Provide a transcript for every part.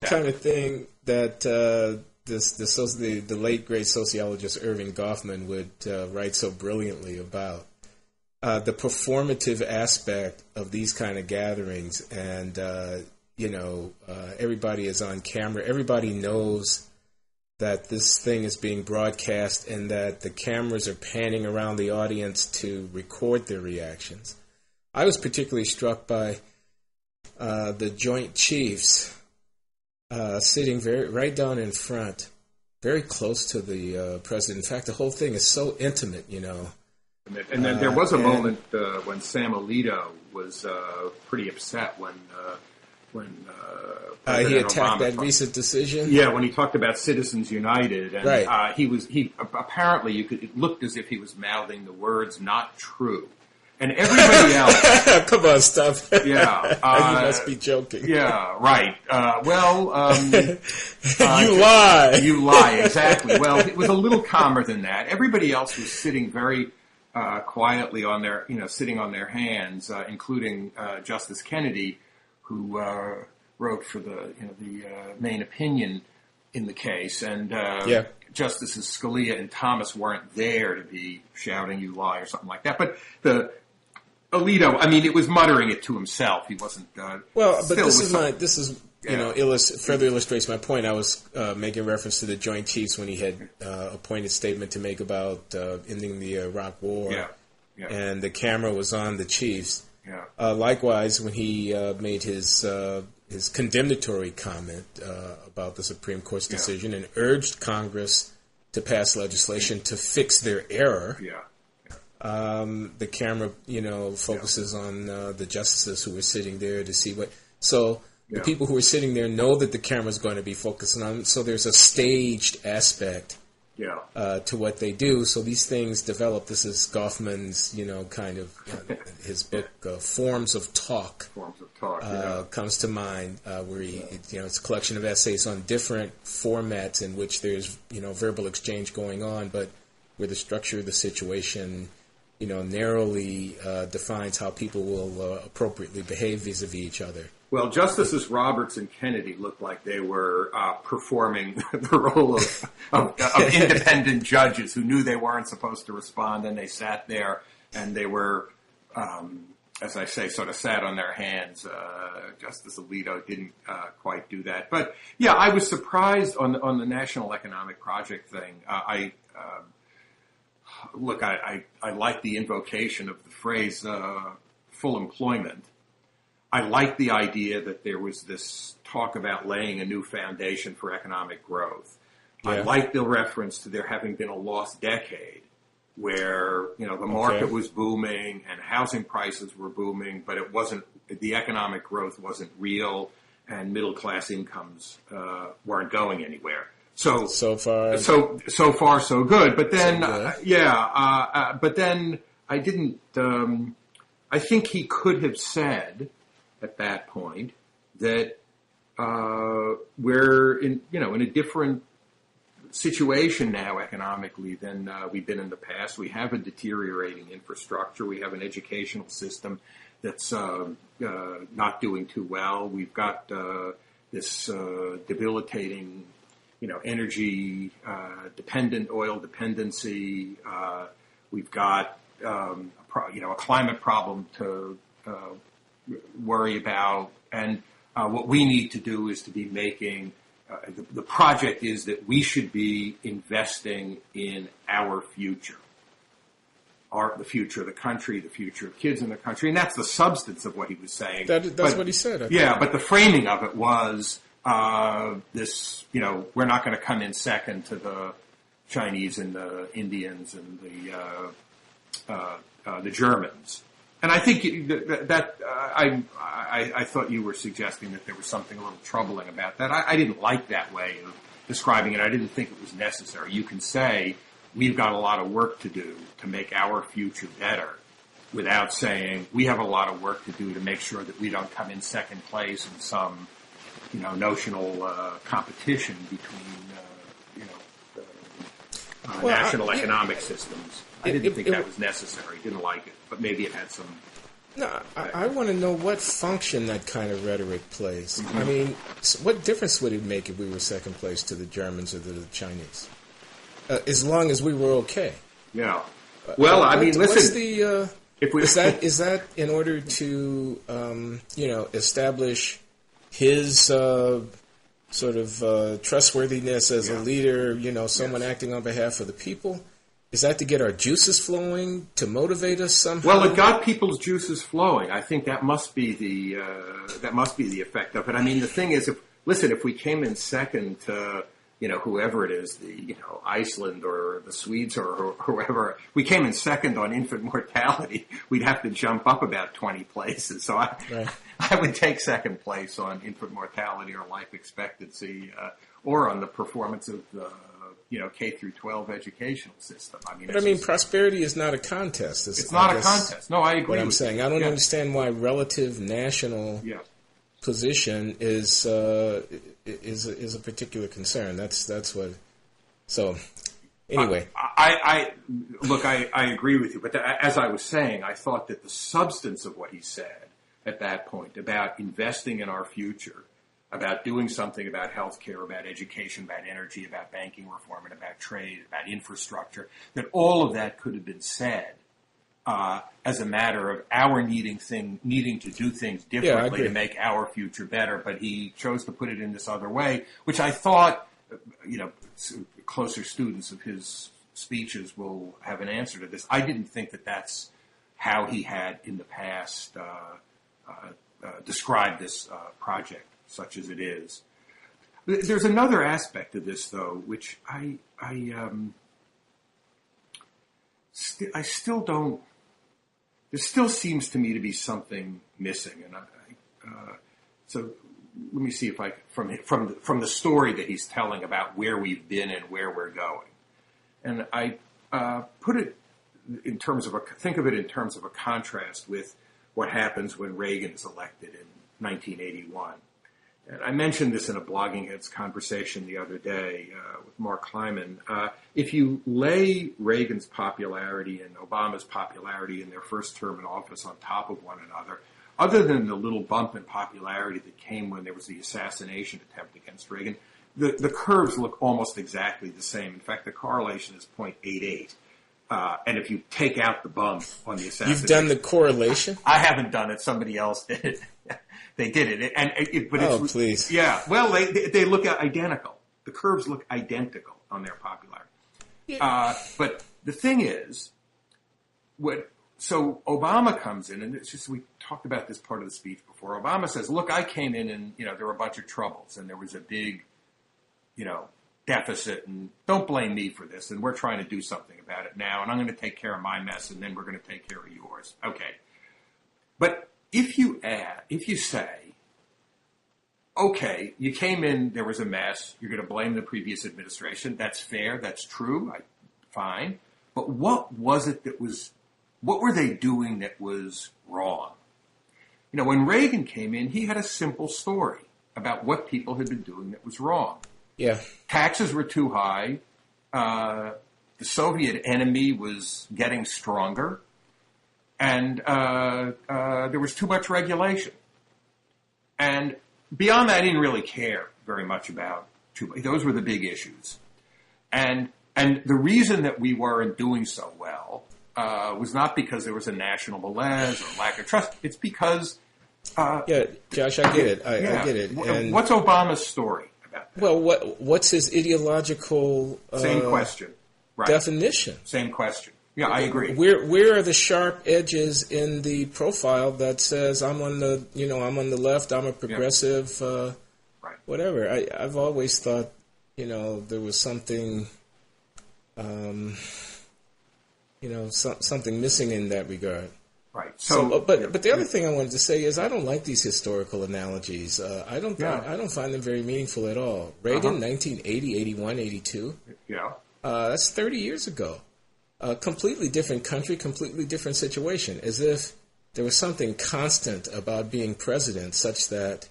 kind of thing that the late great sociologist Irving Goffman would write so brilliantly about. The performative aspect of these kind of gatherings, and everybody is on camera. Everybody knows that this thing is being broadcast, and that the cameras are panning around the audience to record their reactions. I was particularly struck by the Joint Chiefs sitting right down in front, very close to the president. In fact, the whole thing is so intimate, And then there was a moment when Sam Alito was pretty upset when he attacked that recent decision. Yeah, when he talked about Citizens United, and right. He apparently it looked as if he was mouthing the words "not true," and everybody else. Come on, stop. Yeah, you must be joking. Yeah, right. You lie. You lie, exactly. Well, it was a little calmer than that. Everybody else was sitting very quietly on their, sitting on their hands, including Justice Kennedy, who wrote for the main opinion in the case, and Justices Scalia and Thomas weren't there to be shouting "you lie" or something like that. But the Alito, it was muttering it to himself. He wasn't. Further illustrates my point. I was making reference to the Joint Chiefs when he had a pointed statement to make about ending the Iraq War, and the camera was on the Chiefs. Yeah. Likewise, when he made his condemnatory comment about the Supreme Court's decision and urged Congress to pass legislation to fix their error. The camera, focuses on the justices who were sitting there to see what. So the people who are sitting there know that the camera is going to be focusing on them. So there's a staged aspect to what they do. So these things develop. This is Goffman's, his book, Forms of Talk. Comes to mind, where it's a collection of essays on different formats in which there's, verbal exchange going on, but where the structure of the situation, narrowly defines how people will appropriately behave vis-a-vis each other. Well, Justices Roberts and Kennedy looked like they were performing the role of independent judges who knew they weren't supposed to respond, and they sat there and they were, as I say, sort of sat on their hands. Justice Alito didn't quite do that. But, I was surprised on the National Economic Project thing. I like the invocation of the phrase full employment. I like the idea that there was this talk about laying a new foundation for economic growth. Yeah. I like the reference to there having been a lost decade where, the market was booming and housing prices were booming, but the economic growth wasn't real and middle class incomes weren't going anywhere. So far so good. But then, but then I didn't. I think he could have said at that point that we're in a different situation now economically than we've been in the past. We have a deteriorating infrastructure. We have an educational system that's not doing too well. We've got this debilitating energy dependent, oil dependency. We've got a climate problem to worry about, and what we need to do is to be making. The project is that we should be investing in our future, the future of the country, the future of kids in the country, and that's the substance of what he was saying. That's what he said. But the framing of it was this. We're not going to come in second to the Chinese and the Indians and the Germans. And I think I thought you were suggesting that there was something a little troubling about that. I didn't like that way of describing it. I didn't think it was necessary. You can say we've got a lot of work to do to make our future better without saying we have a lot of work to do to make sure that we don't come in second place in some notional competition between national economic systems. I didn't think that was necessary. Didn't like it, but maybe it had some No, I want to know what function that kind of rhetoric plays. Mm-hmm. I mean, what difference would it make if we were second place to the Germans or the Chinese? As long as we were okay. Yeah. Well, I mean, listen. What's the, is that in order to, establish his sort of trustworthiness as a leader, someone acting on behalf of the people? Is that to get our juices flowing, to motivate us somehow? Well, it got people's juices flowing. I think that must be the effect of it. I mean, the thing is, if we came in second to, whoever it is, Iceland or the Swedes or whoever, we came in second on infant mortality, we'd have to jump up about 20 places. So I would take second place on infant mortality or life expectancy, or on the performance of the K through 12 educational system. I mean, prosperity is not a contest. It's not a contest. No, I agree. What I'm saying, I don't understand why relative national position is a particular concern. That's what. So, anyway, I agree with you. But as I was saying, I thought that the substance of what he said at that point about investing in our future, about doing something about healthcare, about education, about energy, about banking reform, and about trade, about infrastructure, that all of that could have been said as a matter of our needing to do things differently to make our future better. But he chose to put it in this other way, which I thought, closer students of his speeches will have an answer to this. I didn't think that that's how he had in the past described this project, such as it is. There's another aspect of this, though, which I still don't. There still seems to me to be something missing, and so let me see if I from the story that he's telling about where we've been and where we're going, and I put it in terms of think of it in terms of a contrast with what happens when Reagan is elected in 1981. And I mentioned this in a Blogging Heads conversation the other day with Mark Kleiman. If you lay Reagan's popularity and Obama's popularity in their first term in office on top of one another, other than the little bump in popularity that came when there was the assassination attempt against Reagan, the curves look almost exactly the same. In fact, the correlation is 0.88. And if you take out the bump on the assassination... You've done the correlation? I haven't done it. Somebody else did it. They did it. But please. Yeah. Well, they look identical. The curves look identical on their popularity. Yeah. But the thing is, so Obama comes in, and it's just, we talked about this part of the speech before. Obama says, look, I came in and, there were a bunch of troubles, and there was a big, deficit, and don't blame me for this, and we're trying to do something about it now, and I'm going to take care of my mess, and then we're going to take care of yours. Okay. But if you say, okay, you came in, there was a mess, you're going to blame the previous administration, that's fair, that's true, fine, but what were they doing that was wrong? When Reagan came in, he had a simple story about what people had been doing that was wrong. Yeah. Taxes were too high, the Soviet enemy was getting stronger, and there was too much regulation. And beyond that, I didn't really care very much about those were the big issues. And the reason that we weren't doing so well was not because there was a national malaise or lack of trust. It's because... Josh, I get it. I get it. And what's Obama's story about that? Well, what's his ideological... Same question. Right. Definition. Same question. Yeah, I agree. Where are the sharp edges in the profile that says I'm on the left, I'm a progressive, right. Whatever. I've always thought, there was something, something missing in that regard. Right. But the other thing I wanted to say is I don't like these historical analogies. I don't find them very meaningful at all. Reagan, 1980, 81, 82. Yeah. That's 30 years ago. A completely different country, completely different situation, as if there was something constant about being president such that,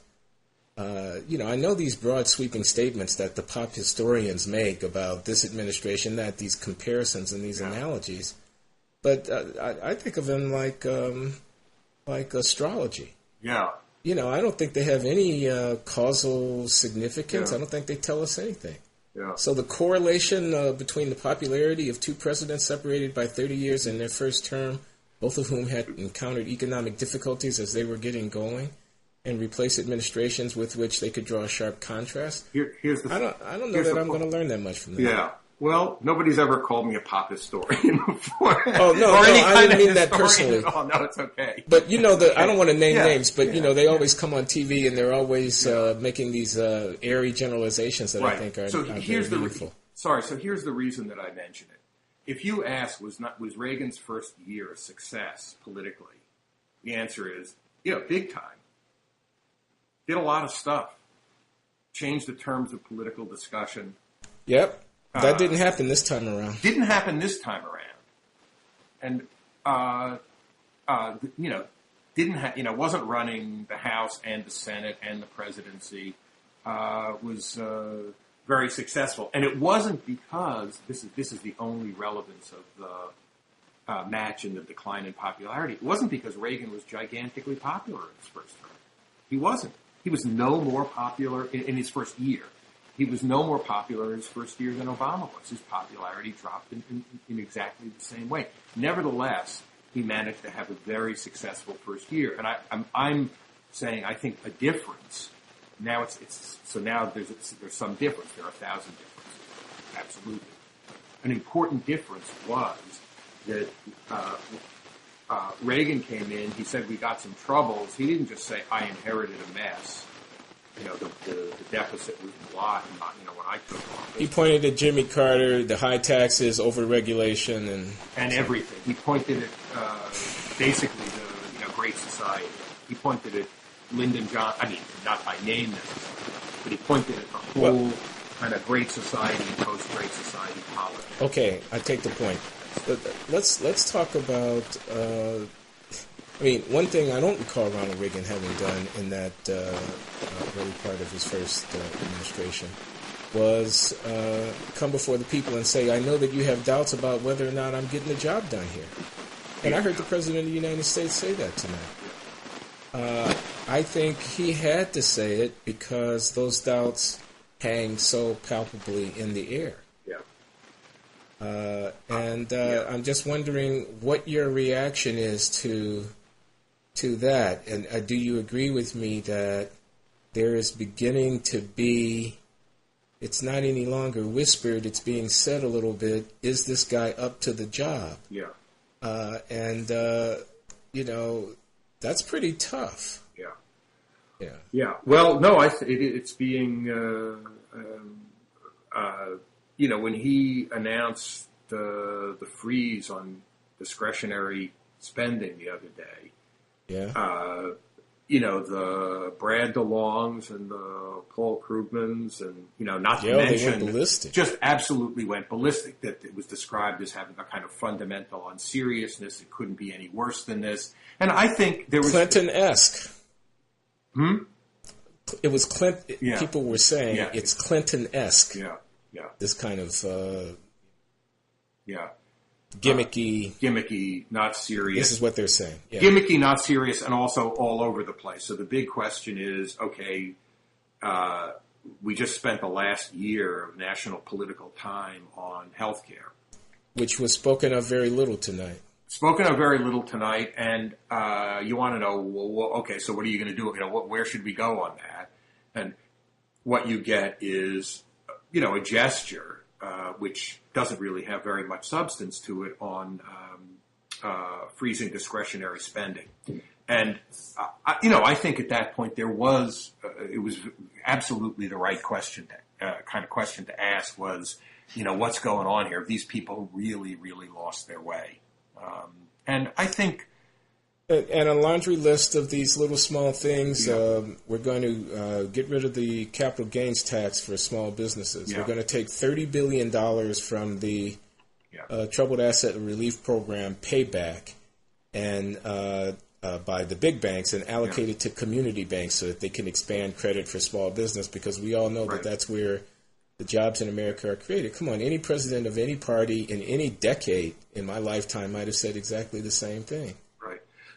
I know these broad sweeping statements that the pop historians make about this administration, that these comparisons and these analogies, but I think of them like, like astrology. Yeah. I don't think they have any causal significance. I don't think they tell us anything. Yeah. So the correlation between the popularity of two presidents separated by 30 years in their first term, both of whom had encountered economic difficulties as they were getting going, and replace administrations with which they could draw a sharp contrast. I don't know that I'm going to learn that much from that. Yeah. Well, nobody's ever called me a pop historian before. Oh, no, I didn't mean that personally. Oh, no, it's okay. But, I don't want to name names, but, they always come on TV and they're always making these airy generalizations that I think are very meaningful. So here's the reason that I mention it. If you ask, was Reagan's first year a success politically? The answer is, big time. Did a lot of stuff. Changed the terms of political discussion. Yep. That didn't happen this time around. Didn't happen this time around. And, wasn't running the House and the Senate and the presidency, was very successful. And it wasn't because, this is the only relevance of the match in the decline in popularity. It wasn't because Reagan was gigantically popular in his first term. He wasn't. He was no more popular in his first year. He was no more popular in his first year than Obama was. His popularity dropped in exactly the same way. Nevertheless, he managed to have a very successful first year. And I'm saying I think a difference. Now now there's some difference. There are 1,000 differences. Absolutely. An important difference was that Reagan came in. He said we got some troubles. He didn't just say I inherited a mess. The deficit was a lot. When I took office, he pointed at Jimmy Carter, the high taxes, over-regulation, and everything. He pointed at basically the Great Society. He pointed at Lyndon Johnson. I mean, not by name necessarily, but he pointed at the whole kind of Great Society and post-Great Society politics. Okay, I take the point. But let's talk about. One thing I don't recall Ronald Reagan having done in that early part of his first administration was come before the people and say, I know that you have doubts about whether or not I'm getting the job done here. And I heard the President of the United States say that tonight. I think he had to say it because those doubts hang so palpably in the air. I'm just wondering what your reaction is to that, and do you agree with me that there is beginning to be, it's not any longer whispered, it's being said a little bit, is this guy up to the job? Yeah. That's pretty tough. Yeah. Yeah. Well, no, it's being, when he announced the freeze on discretionary spending the other day, the Brad DeLongs and the Paul Krugmans and, not to mention, they went ballistic. Just absolutely went ballistic, that it was described as having a kind of fundamental unseriousness. It couldn't be any worse than this. And I think there was... Clinton-esque. It was Clinton. Yeah. People were saying it's Clinton-esque. Yeah. This kind of gimmicky, not serious. This is what they're saying. Yeah. Gimmicky, not serious, and also all over the place. So the big question is, okay, we just spent the last year of national political time on healthcare, which was spoken of very little tonight. And you want to know, well, okay, so what are you going to do? Where should we go on that? And what you get is, a gesture, which doesn't really have very much substance to it, on freezing discretionary spending. And, I think at that point it was absolutely the right question, kind of question to ask was, what's going on here? These people really, really lost their way. And I think... And a laundry list of these little small things. We're going to get rid of the capital gains tax for small businesses. We're going to take $30 billion from the Troubled Asset Relief Program payback and by the big banks and allocate it to community banks so that they can expand credit for small business, because we all know that that's where the jobs in America are created. Come on, any president of any party in any decade in my lifetime might have said exactly the same thing.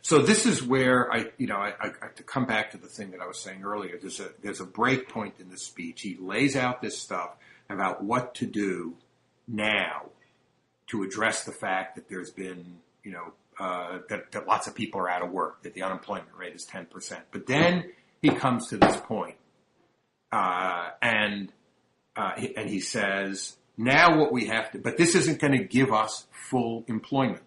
So this is where I to come back to the thing that I was saying earlier. There's a break point in the speech. He lays out this stuff about what to do now to address the fact that there's been, that lots of people are out of work, that the unemployment rate is 10%. But then he comes to this point, and he says, now what we have to, but this isn't going to give us full employment.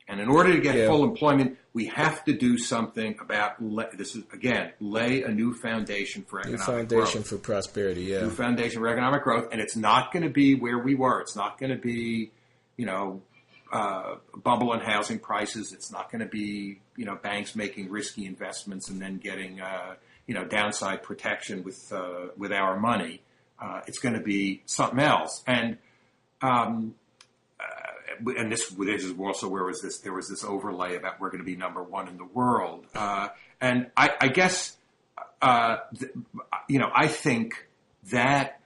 And in order to get full employment, we have to do something about, lay a new foundation for economic growth. New foundation for prosperity, yeah. New foundation for economic growth. And it's not going to be where we were. It's not going to be, bubble in housing prices. It's not going to be, banks making risky investments and then getting, downside protection with our money. It's going to be something else. And this is also where there was this overlay about we're going to be number one in the world. And I guess, I think that,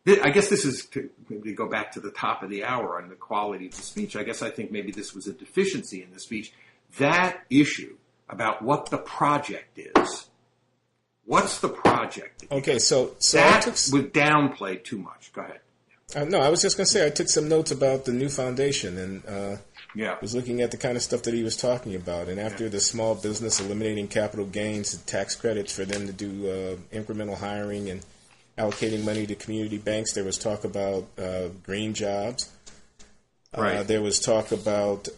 I guess this is to go back to the top of the hour on the quality of the speech. I guess I think maybe this was a deficiency in the speech. That issue about what the project is. What's the project? Okay, so that was downplayed too much. Go ahead. No, I was just going to say I took some notes about the new foundation and was looking at the kind of stuff that he was talking about. And after the small business eliminating capital gains and tax credits for them to do incremental hiring and allocating money to community banks, there was talk about green jobs. Right. There was talk about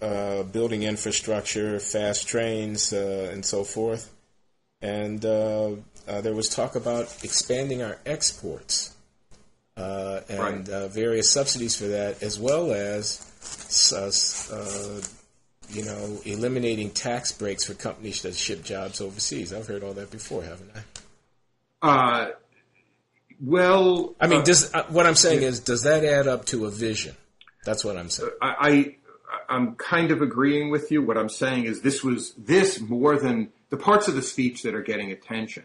building infrastructure, fast trains, and so forth. And there was talk about expanding our exports. And various subsidies for that, as well as, eliminating tax breaks for companies that ship jobs overseas. I've heard all that before, haven't I? Well, I mean, what I'm saying is, does that add up to a vision? That's what I'm saying. I'm kind of agreeing with you. What I'm saying is this more than the parts of the speech that are getting attention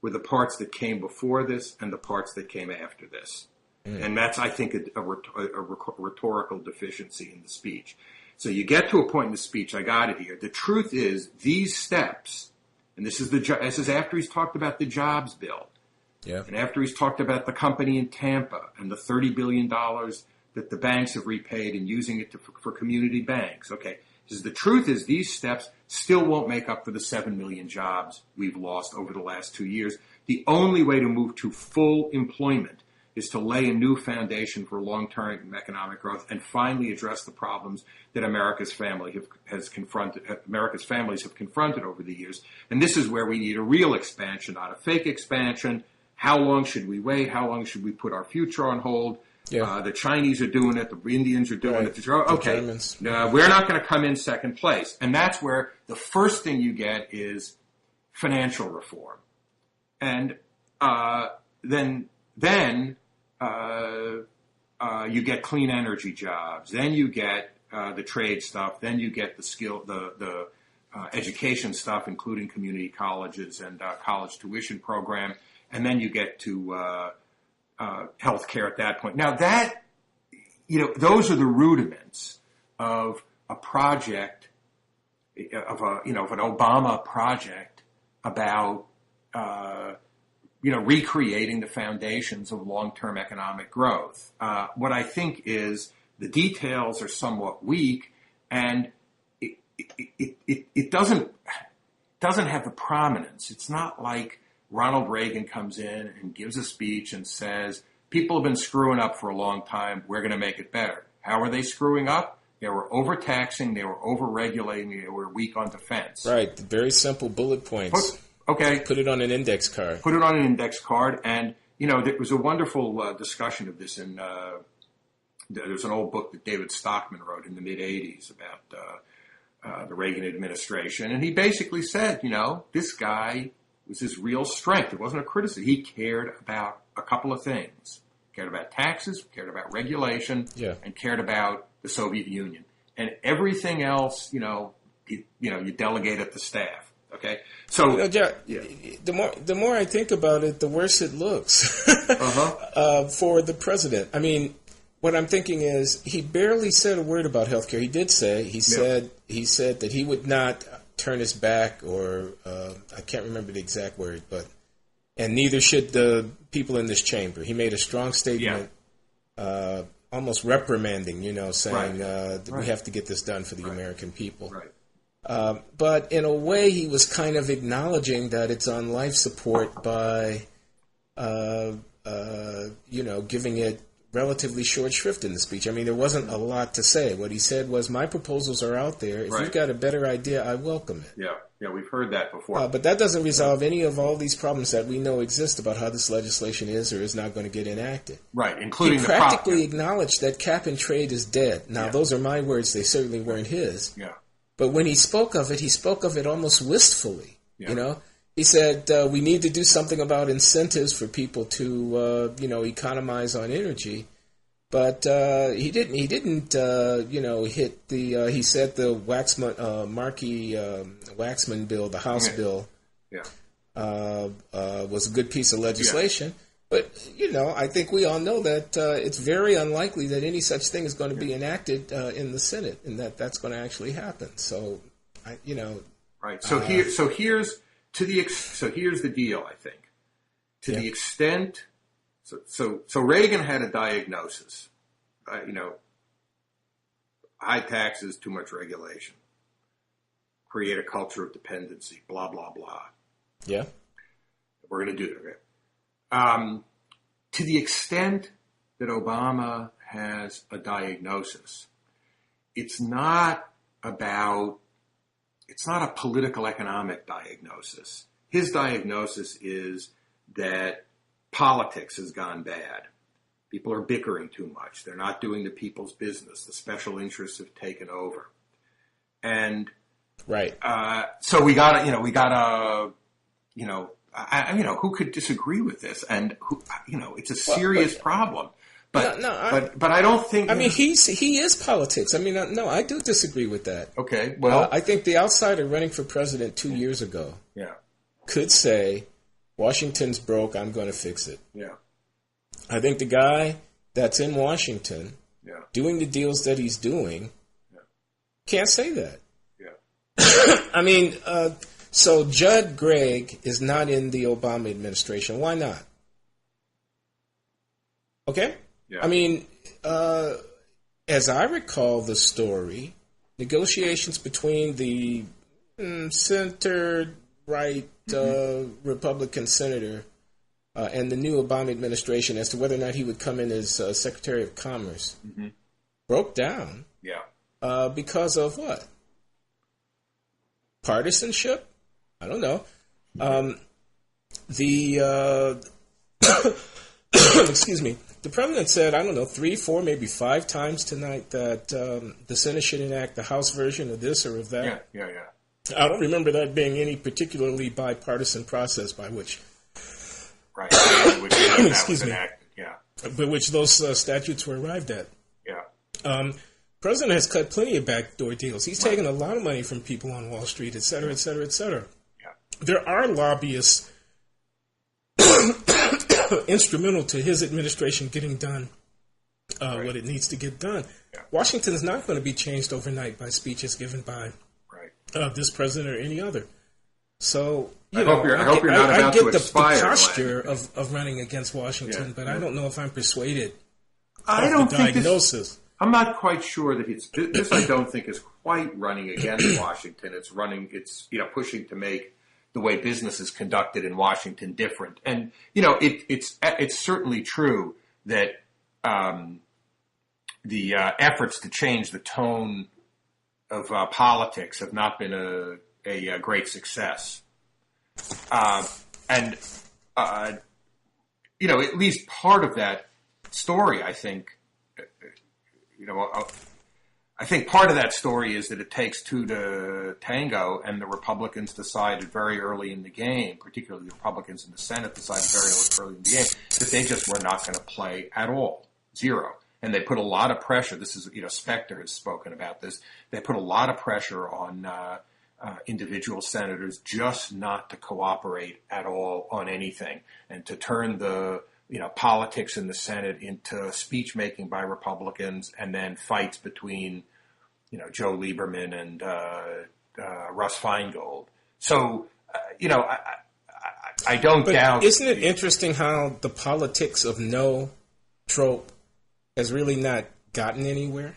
were the parts that came before this and the parts that came after this. And that's, I think, a rhetorical deficiency in the speech. So you get to a point in the speech, I got it here. The truth is, these steps, and this is after he's talked about the jobs bill, and after he's talked about the company in Tampa and the $30 billion that the banks have repaid and using it for community banks. Okay, the truth is, these steps still won't make up for the 7 million jobs we've lost over the last 2 years. The only way to move to full employment is to lay a new foundation for long-term economic growth and finally address the problems that America's families have confronted over the years. And this is where we need a real expansion, not a fake expansion. How long should we wait? How long should we put our future on hold? The Chinese are doing it. The Indians are doing it. Okay, we're not going to come in second place. And that's where the first thing you get is financial reform. And then you get clean energy jobs. Then you get the trade stuff. Then you get the education stuff, including community colleges and college tuition program. And then you get to healthcare at that point. Now that, those are the rudiments of a project, of an Obama project about, recreating the foundations of long-term economic growth. What I think is the details are somewhat weak, and it doesn't have the prominence. It's not like Ronald Reagan comes in and gives a speech and says, people have been screwing up for a long time. We're going to make it better. How are they screwing up? They were overtaxing. They were overregulating. They were weak on defense. Right. Very simple bullet points. Okay. Put it on an index card. Put it on an index card. And, there was a wonderful discussion of this in there's an old book that David Stockman wrote in the mid-'80s about the Reagan administration. And he basically said, this guy was his real strength. It wasn't a criticism. He cared about a couple of things. Cared about taxes, cared about regulation, and cared about the Soviet Union. And everything else, you delegate at the staff. Okay, so the more I think about it, the worse it looks for the president. I mean, what I'm thinking is he barely said a word about healthcare. He did say he said that he would not turn his back, or I can't remember the exact word, and neither should the people in this chamber. He made a strong statement, almost reprimanding, saying that we have to get this done for the American people. Right. But in a way, he was kind of acknowledging that it's on life support by, giving it relatively short shrift in the speech. I mean, there wasn't a lot to say. What he said was, my proposals are out there. If you've got a better idea, I welcome it. Yeah, we've heard that before. But that doesn't resolve any of all these problems that we know exist about how this legislation is or is not going to get enacted. Right, including he practically acknowledged that cap and trade is dead. Now, those are my words. They certainly weren't his. Yeah. But when he spoke of it almost wistfully. He said we need to do something about incentives for people to economize on energy, but he didn't hit the. He said the Markey Waxman bill, the House bill, was a good piece of legislation. But I think we all know that it's very unlikely that any such thing is going to be enacted in the Senate, and that's going to actually happen. So, right. So here's the deal. I think to the extent, so Reagan had a diagnosis, high taxes, too much regulation, create a culture of dependency, blah blah blah. Yeah, we're going to do it. Okay. To the extent that Obama has a diagnosis, it's not a political economic diagnosis. His diagnosis is that politics has gone bad. People are bickering too much. They're not doing the people's business. The special interests have taken over. And so we gotta, who could disagree with this? And it's a serious problem. But I don't think. I mean, he is politics. I mean, no, I do disagree with that. Okay, well, I think the outsider running for president 2 years ago, could say, Washington's broke. I'm going to fix it. Yeah. I think the guy that's in Washington, doing the deals that he's doing, can't say that. Yeah. I mean, so Judd Gregg is not in the Obama administration. Why not? Okay. Yeah. I mean, as I recall the story, negotiations between the center-right Republican senator and the new Obama administration as to whether or not he would come in as Secretary of Commerce broke down. Yeah. Because of what? Partisanship? I don't know. Excuse me. The president said, 3, 4, maybe 5 times tonight that the Senate should enact the House version of this or of that. Yeah. I don't remember that being any particularly bipartisan process by which, excuse me, by which those statutes were arrived at. Yeah. President has cut plenty of backdoor deals. He's taken a lot of money from people on Wall Street, et cetera, et cetera, et cetera. Yeah. There are lobbyists instrumental to his administration getting done what it needs to get done. Yeah. Washington is not going to be changed overnight by speeches given by this president or any other. So, I hope you're not about to expire. The posture of running against Washington, but I don't know if I'm persuaded of the diagnosis. I'm not quite sure that this I don't think is quite running against Washington. It's pushing to make the way business is conducted in Washington different. And, it's certainly true that the efforts to change the tone of politics have not been a great success. And at least part of that story, I think, I think part of that story is that it takes two to tango, and the Republicans decided very early in the game, particularly the Republicans in the Senate decided very early in the game, that they just were not going to play at all. Zero. And they put a lot of pressure. This is, Specter has spoken about this. They put a lot of pressure on individual senators just not to cooperate at all on anything, and to turn the politics in the Senate into speech making by Republicans, and then fights between, Joe Lieberman and Russ Feingold. So, I don't doubt. Isn't it interesting how the politics of no trope has really not gotten anywhere?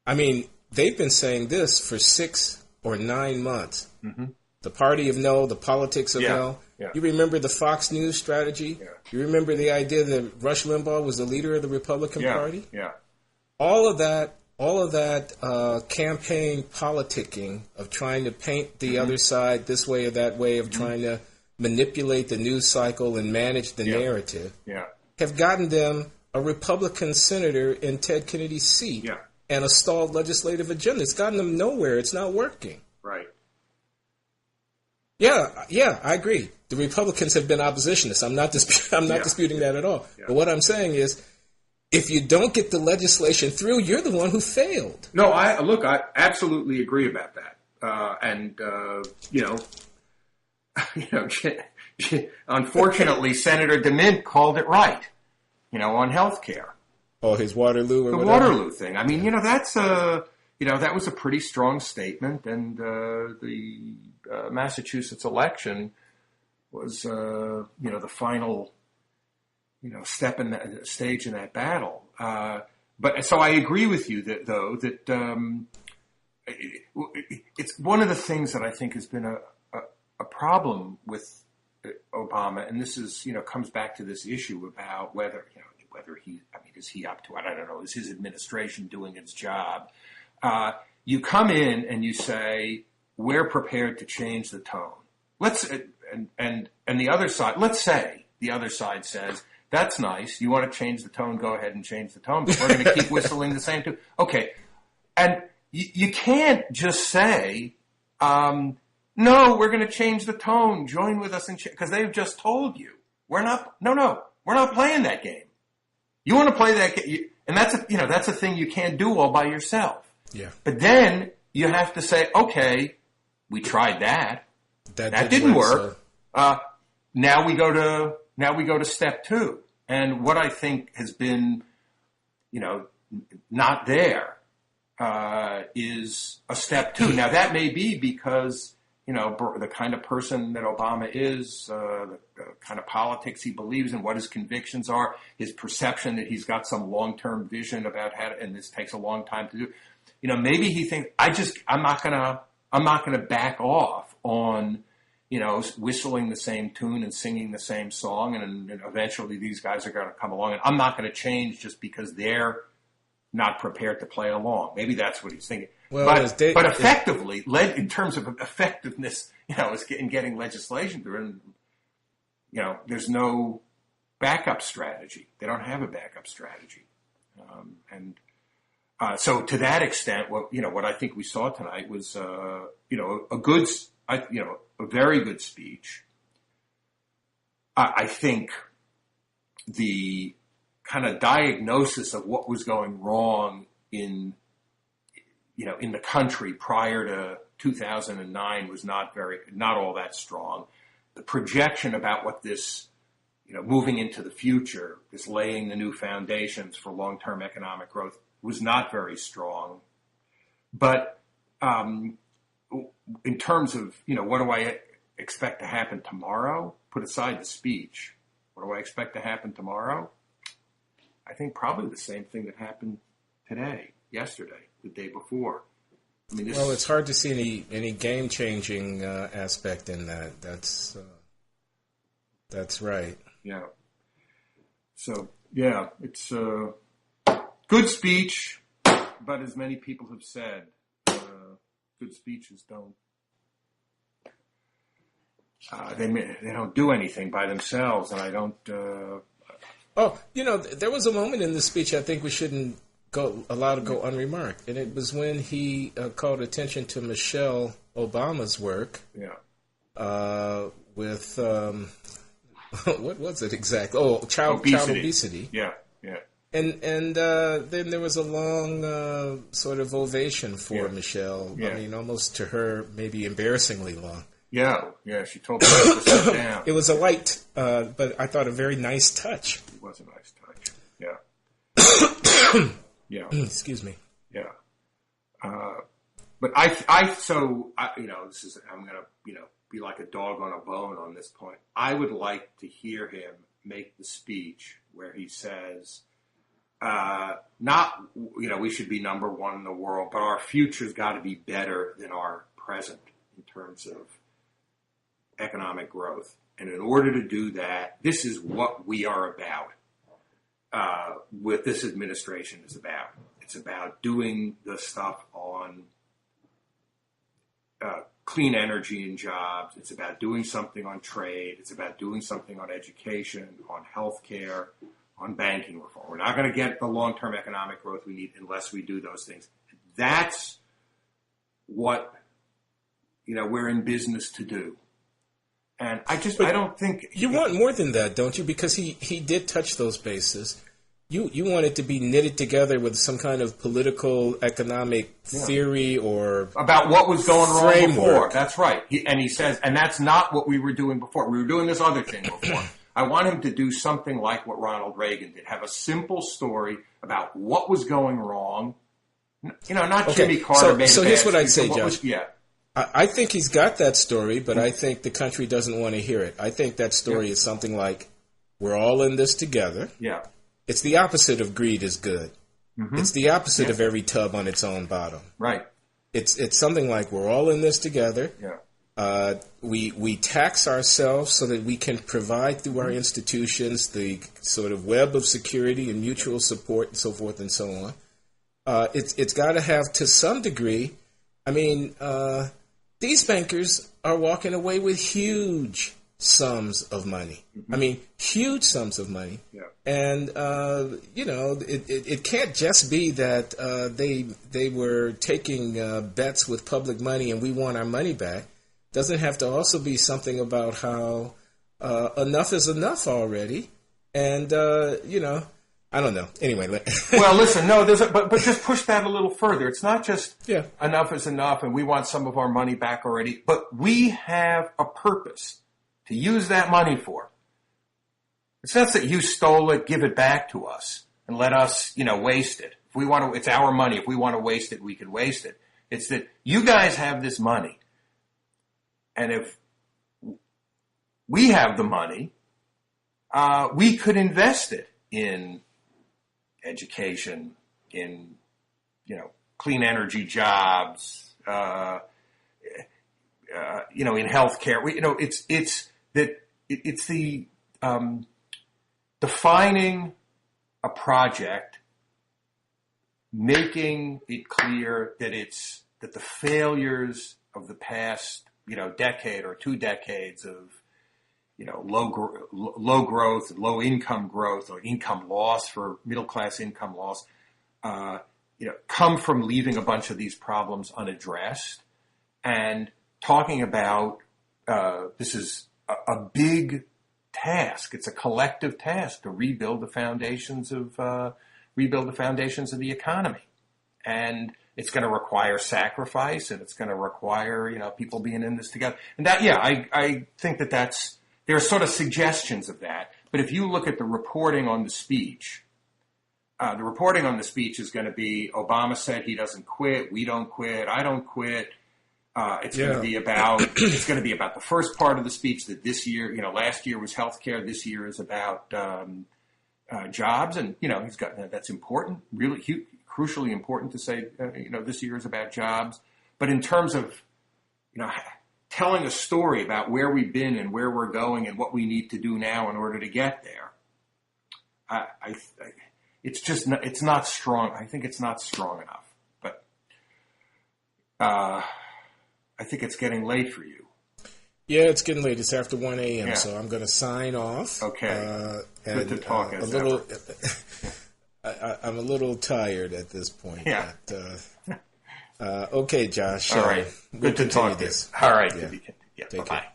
I mean, they've been saying this for 6 or 9 months. Mm-hmm. The party of no, the politics of no. Yeah. You remember the Fox News strategy? Yeah. You remember the idea that Rush Limbaugh was the leader of the Republican Party? Yeah. All of that campaign politicking of trying to paint the other side this way or that way, of trying to manipulate the news cycle and manage the narrative, have gotten them a Republican senator in Ted Kennedy's seat and a stalled legislative agenda. It's gotten them nowhere. It's not working. Right. Yeah, I agree. The Republicans have been oppositionists. I'm not disputing that at all. Yeah. But what I'm saying is, if you don't get the legislation through, you're the one who failed. No, I absolutely agree about that. Unfortunately, Senator DeMint called it right, on health care. Oh, his Waterloo or the whatever? Waterloo thing. I mean, that's that was a pretty strong statement, and the Massachusetts election was, the final, step in that stage in that battle. But so I agree with you that it's one of the things that I think has been a problem with Obama, and this is, comes back to this issue about whether is he up to it? I don't know. Is his administration doing its job? You come in and you say, we're prepared to change the tone. And the other side, let's say the other side says, that's nice. You want to change the tone? Go ahead and change the tone. But we're going to keep whistling the same tune. Okay. And you can't just say, no, we're going to change the tone. Join with us, because they've just told you we're not playing that game. You want to play that game, and that's a thing you can't do all by yourself. Yeah. But then you have to say, okay, we tried that. That didn't work. So. Now we go to step 2. And what I think has been, not there, is a step 2. Now that may be because, the kind of person that Obama is, the kind of politics he believes in, what his convictions are, his perception that he's got some long-term vision about how to, and this takes a long time to do. Maybe he thinks, I'm not gonna back off on, whistling the same tune and singing the same song, and eventually these guys are going to come along, and I'm not going to change just because they're not prepared to play along. Maybe that's what he's thinking. Well, but effectively, in terms of effectiveness, is in getting legislation through, and there's no backup strategy. They don't have a backup strategy, so to that extent, what I think we saw tonight was, a very good speech. I think the kind of diagnosis of what was going wrong in the country prior to 2009 was not all that strong. The projection about what this, moving into the future, this laying the new foundations for long-term economic growth was not very strong. But in terms of, what do I expect to happen tomorrow? Put aside the speech. What do I expect to happen tomorrow? I think probably the same thing that happened today, yesterday, the day before. I mean, it's hard to see any game-changing aspect in that. That's right. Yeah. So, yeah, it's a good speech, but as many people have said, good speeches don't. They don't do anything by themselves, and I don't. There was a moment in the speech I think we shouldn't allow to go unremarked, and it was when he called attention to Michelle Obama's work. Yeah. With what was it exactly? Oh, child obesity. Yeah. And then there was a long sort of ovation for Michelle. Yeah. I mean, almost to her, maybe embarrassingly long. Yeah, she told me to sit down. It was a light, but I thought a very nice touch. It was a nice touch. Yeah. Yeah. Excuse me. Yeah. But I'm gonna, be like a dog on a bone on this point. I would like to hear him make the speech where he says, not, we should be number one in the world, but our future's got to be better than our present in terms of economic growth. And in order to do that, this is what we are about, what this administration is about. It's about doing the stuff on clean energy and jobs. It's about doing something on trade. It's about doing something on education, on healthcare, on banking reform. We're not going to get the long-term economic growth we need unless we do those things. That's what, we're in business to do. And I don't think... You want more than that, don't you? Because he did touch those bases. You want it to be knitted together with some kind of political, economic theory or about what was going wrong before. Framework. That's right. He says, and that's not what we were doing before. We were doing this other thing before. I want him to do something like what Ronald Reagan did. Have a simple story about what was going wrong. Not Jimmy Carter. So here's what I'd say, Josh. Yeah. I think he's got that story, but I think the country doesn't want to hear it. I think that story is something like, we're all in this together. Yeah. It's the opposite of greed is good. Mm-hmm. It's the opposite of every tub on its own bottom. Right. It's something like, we're all in this together. Yeah. We tax ourselves so that we can provide through our institutions the sort of web of security and mutual support and so forth and so on. It's got to have, to some degree, these bankers are walking away with huge sums of money. Mm-hmm. Huge sums of money. Yeah. And, it can't just be that they were taking bets with public money and we want our money back. Doesn't have to also be something about how enough is enough already. And, I don't know. Anyway. Well, listen, no, but just push that a little further. It's not just enough is enough and we want some of our money back already, but we have a purpose to use that money for. It's not that you stole it, give it back to us and let us, waste it. If we want to, it's our money. If we want to waste it, we can waste it. It's that you guys have this money. And if we have the money, we could invest it in education, in, clean energy jobs, in healthcare. It's the defining a project, making it clear that the failures of the past, decade or 2 decades of, low growth, low income growth, or income loss for middle class income loss, come from leaving a bunch of these problems unaddressed, and talking about this is a big task. It's a collective task to rebuild the foundations of the economy, and it's going to require sacrifice, and it's going to require people being in this together. And that, I think that's. There are sort of suggestions of that. But if you look at the reporting on the speech is going to be, Obama said he doesn't quit, we don't quit, I don't quit. It's going to be about the first part of the speech that this year, last year was healthcare, this year is about jobs, and he's got that's important, really crucially important to say, this year is about jobs. But in terms of telling a story about where we've been and where we're going and what we need to do now in order to get there, it's not strong. I think it's not strong enough. But I think it's getting late for you. Yeah, it's getting late. It's after 1 a.m., so I'm going to sign off. Okay. Good to talk as ever. I'm a little tired at this point. Yeah. But, okay, Josh. All right. Good to talk to you. All right. Yeah. Bye-bye.